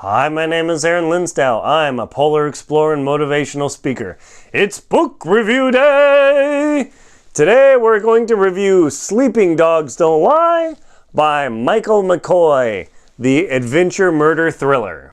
Hi, my name is Linsdau. I'm a polar explorer and motivational speaker. It's book review day! Today we're going to review Sleeping Dogs Don't Lie by Michael McCoy, the adventure murder thriller.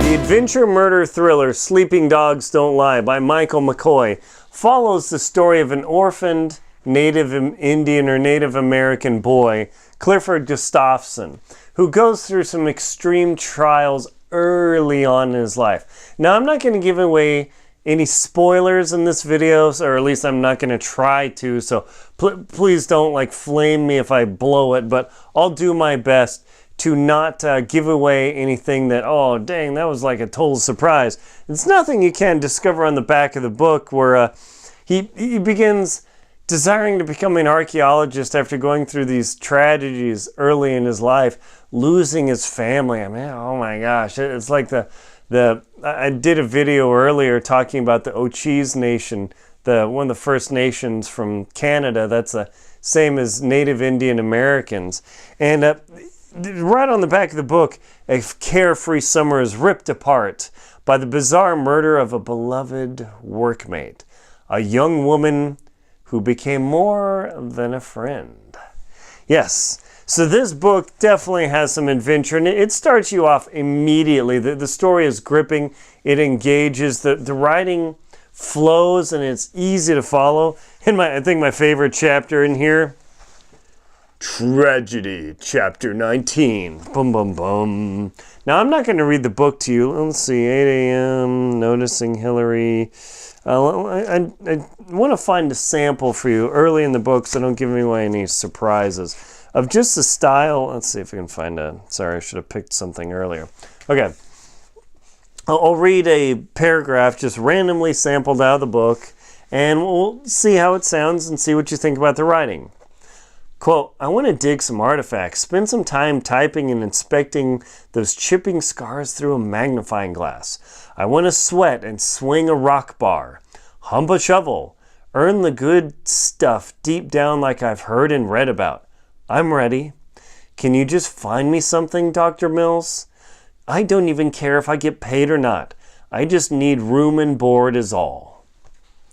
The adventure murder thriller Sleeping Dogs Don't Lie by Michael McCoy follows the story of an orphaned Native Indian or Native American boy, Clifford Gustafson, who goes through some extreme trials early on in his life. Now, I'm not going to give away any spoilers in this video, or at least I'm not going to try to, so please don't flame me if I blow it, but I'll do my best to not give away anything that, oh dang, that was like a total surprise. It's nothing you can discover on the back of the book where he begins desiring to become an archaeologist after going through these tragedies early in his life, losing his family. I mean, oh my gosh, it's like I did a video earlier talking about the Ochese Nation, one of the First Nations from Canada. That's the same as Native Indian Americans. And right on the back of the book, a carefree summer is ripped apart by the bizarre murder of a beloved workmate, a young woman who became more than a friend. Yes, so this book definitely has some adventure, and it starts you off immediately. The story is gripping, it engages, the writing flows, and it's easy to follow. And I think my favorite chapter in here, Tragedy, Chapter 19. Boom, boom, boom. Now, I'm not going to read the book to you. Let's see, 8 a.m., Noticing Hillary. I want to find a sample for you early in the book so don't give me away any surprises of just the style. Let's see if we can find sorry, I should have picked something earlier. Okay. I'll read a paragraph just randomly sampled out of the book, and we'll see how it sounds and see what you think about the writing. Quote, I want to dig some artifacts, spend some time typing and inspecting those chipping scars through a magnifying glass. I want to sweat and swing a rock bar, hump a shovel, earn the good stuff deep down like I've heard and read about. I'm ready. Can you just find me something, Dr. Mills? I don't even care if I get paid or not. I just need room and board is all.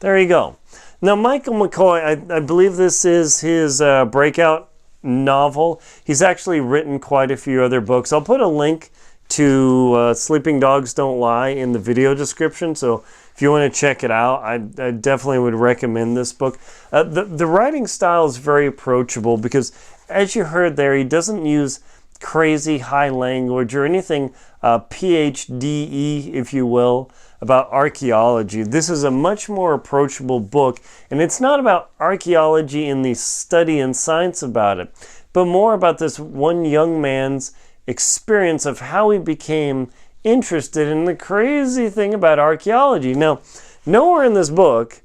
There you go. Now, Michael McCoy, I believe this is his breakout novel. He's actually written quite a few other books. I'll put a link to Sleeping Dogs Don't Lie in the video description, so if you want to check it out, I definitely would recommend this book. The writing style is very approachable because, as you heard there, he doesn't use crazy high language or anything PhD-y, if you will, about archaeology. This is a much more approachable book, and it's not about archaeology in the study and science about it, but more about this one young man's experience of how he became interested in the crazy thing about archaeology. Now, nowhere in this book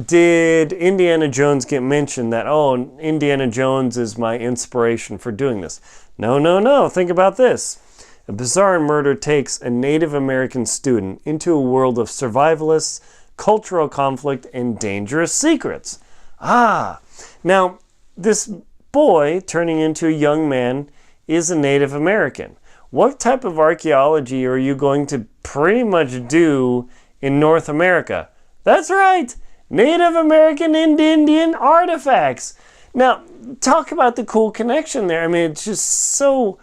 did Indiana Jones get mentioned that, oh, Indiana Jones is my inspiration for doing this. No, no, no. Think about this. A bizarre murder takes a Native American student into a world of survivalists, cultural conflict, and dangerous secrets. Ah, now this boy turning into a young man is a Native American. What type of archaeology are you going to pretty much do in North America? That's right, Native American and Indian artifacts. Now, talk about the cool connection there. I mean, it's just so,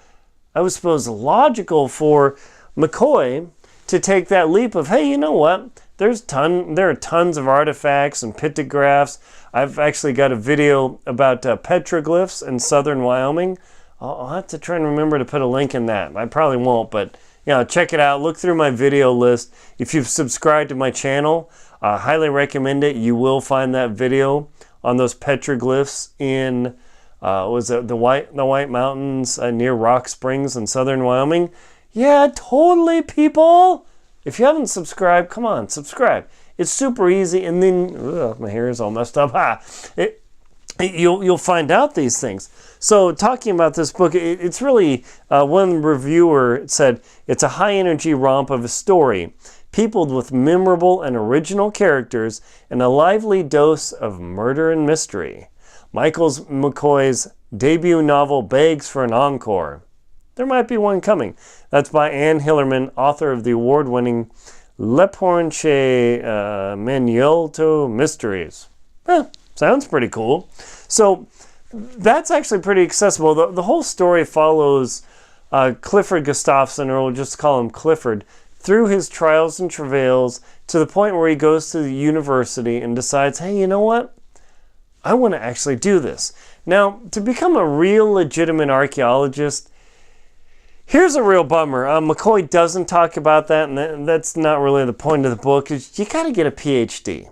I would suppose, logical for McCoy to take that leap of, hey, you know what? There are tons of artifacts and pictographs. I've actually got a video about petroglyphs in southern Wyoming. I'll have to try and remember to put a link in that. I probably won't, but check it out. Look through my video list. If you've subscribed to my channel, I highly recommend it. You will find that video on those petroglyphs in the White Mountains near Rock Springs in southern Wyoming. Yeah, totally, people. If you haven't subscribed, come on, subscribe. It's super easy, and then my hair is all messed up. You'll find out these things. So talking about this book, it's really, one reviewer said, it's a high-energy romp of a story peopled with memorable and original characters and a lively dose of murder and mystery. McCoy's debut novel begs for an encore. There might be one coming. That's by Anne Hillerman, author of the award-winning Le Porche Manuelto Mysteries. Sounds pretty cool. So that's actually pretty accessible. The whole story follows Clifford Gustafson, or we'll just call him Clifford, through his trials and travails to the point where he goes to the university and decides, hey, you know what? I want to actually do this. Now, to become a real legitimate archaeologist, here's a real bummer. McCoy doesn't talk about that, and that's not really the point of the book. Is you got to get a PhD.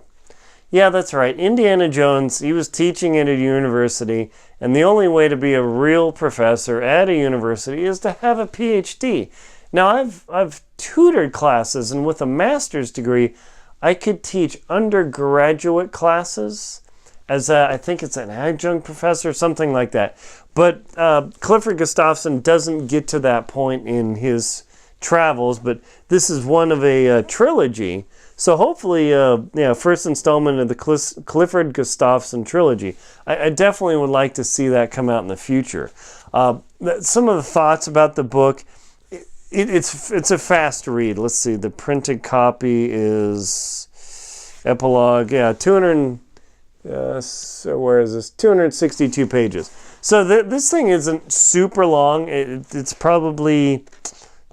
Yeah, that's right. Indiana Jones, he was teaching at a university, and the only way to be a real professor at a university is to have a PhD. Now, I've tutored classes, and with a master's degree, I could teach undergraduate classes as I think it's an adjunct professor, something like that. But Clifford Gustafson doesn't get to that point in his travels, but this is one of a trilogy. So hopefully, first installment of the Clifford Gustafson trilogy. I definitely would like to see that come out in the future. Some of the thoughts about the book, it's a fast read. Let's see, the printed copy is epilogue, 262 pages. So this thing isn't super long. It's probably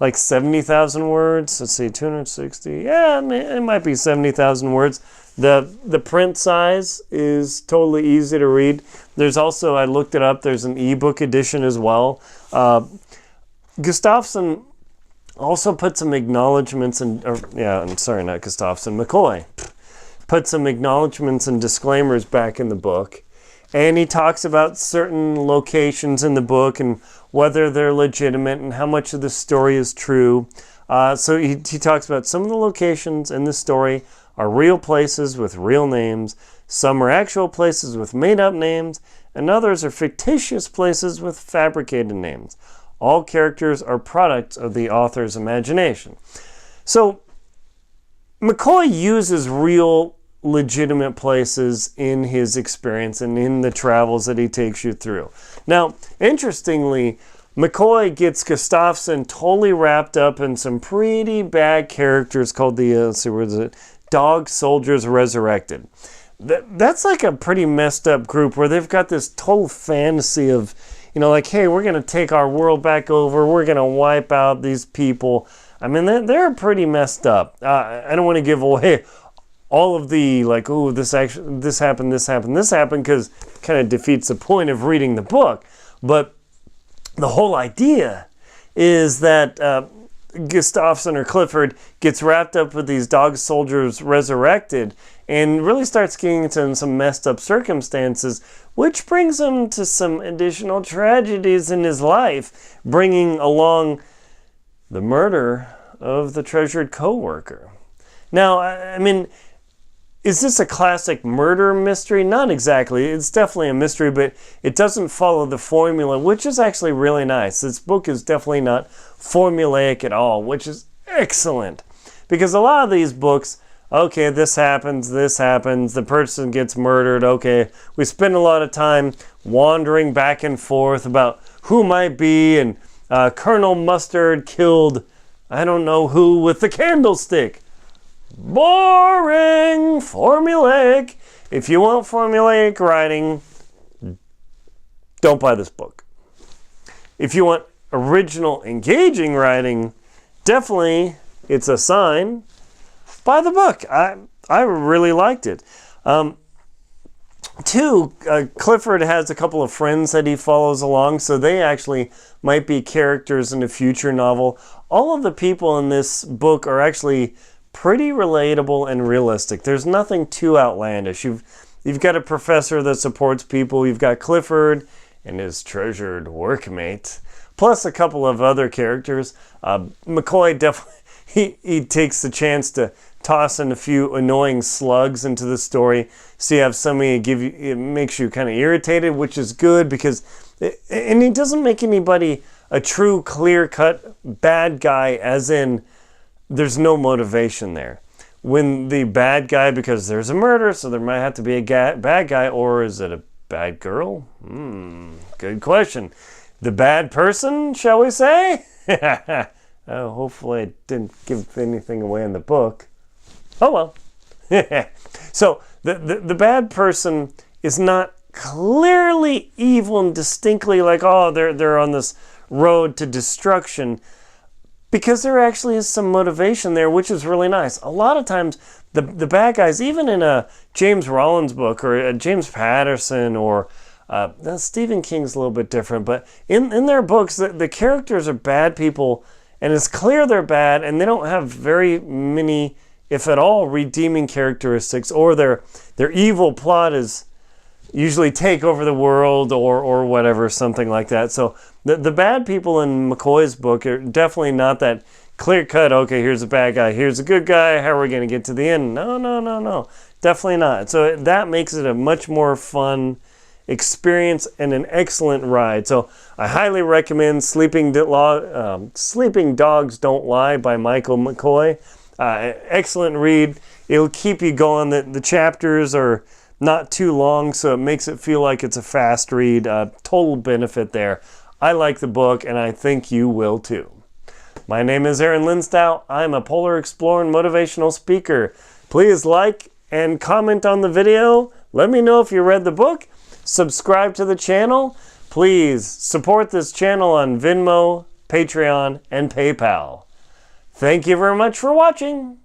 like 70,000 words. Let's see, 260. Yeah, it might be 70,000 words. The print size is totally easy to read. There's also, I looked it up, there's an ebook edition as well. Gustafson also put some acknowledgments McCoy put some acknowledgments and disclaimers back in the book. And he talks about certain locations in the book and whether they're legitimate and how much of the story is true. So he talks about some of the locations in the story are real places with real names. Some are actual places with made-up names, and others are fictitious places with fabricated names. All characters are products of the author's imagination. So McCoy uses real, legitimate places in his experience and in the travels that he takes you through. Now, interestingly, McCoy gets Gustafson totally wrapped up in some pretty bad characters called the Dog Soldiers Resurrected. That's like a pretty messed up group where they've got this total fantasy of, like, hey, we're going to take our world back over. We're going to wipe out these people. I mean, they're pretty messed up. I don't want to give away all of the, like, oh, this happened, because it kind of defeats the point of reading the book. But the whole idea is that Gustafson or Clifford gets wrapped up with these dog soldiers resurrected and really starts getting into some messed up circumstances, which brings him to some additional tragedies in his life, bringing along the murder of the treasured co-worker. Now, I mean, is this a classic murder mystery? Not exactly. It's definitely a mystery, but it doesn't follow the formula, which is actually really nice. This book is definitely not formulaic at all, which is excellent. Because a lot of these books, okay, this happens, the person gets murdered, okay, we spend a lot of time wandering back and forth about who might be, and Colonel Mustard killed I don't know who with the candlestick. Boring! Formulaic! If you want formulaic writing, don't buy this book. If you want original, engaging writing, definitely, it's a sign, buy the book. I really liked it. Clifford has a couple of friends that he follows along, so they actually might be characters in a future novel. All of the people in this book are actually pretty relatable and realistic. There's nothing too outlandish. You've got a professor that supports people. You've got Clifford and his treasured workmate, plus a couple of other characters. McCoy definitely he takes the chance to toss in a few annoying slugs into the story, so you have somebody it makes you kind of irritated, which is good because, and he doesn't make anybody a true clear-cut bad guy, as in there's no motivation there. When the bad guy, because there's a murder, so there might have to be a bad guy, or is it a bad girl? Good question. The bad person, shall we say? Hopefully I didn't give anything away in the book. Oh well. So the bad person is not clearly evil and distinctly like, oh, they're on this road to destruction, because there actually is some motivation there, which is really nice. A lot of times the bad guys, even in a James Rollins book or a James Patterson or Stephen King's a little bit different, but in their books, the characters are bad people, and it's clear they're bad, and they don't have very many, if at all, redeeming characteristics, or their evil plot is usually take over the world or whatever, something like that. So the bad people in McCoy's book are definitely not that clear-cut, okay, here's a bad guy, here's a good guy, how are we going to get to the end? No. Definitely not. So that makes it a much more fun experience and an excellent ride. So I highly recommend Sleeping Dogs Don't Lie by Michael McCoy. Excellent read. It'll keep you going. The chapters are not too long, so it makes it feel like it's a fast read. Total benefit there. I like the book, and I think you will too. My name is Aaron Linsdau. I'm a polar explorer and motivational speaker. Please like and comment on the video. Let me know if you read the book. Subscribe to the channel. Please support this channel on Venmo, Patreon, and PayPal. Thank you very much for watching.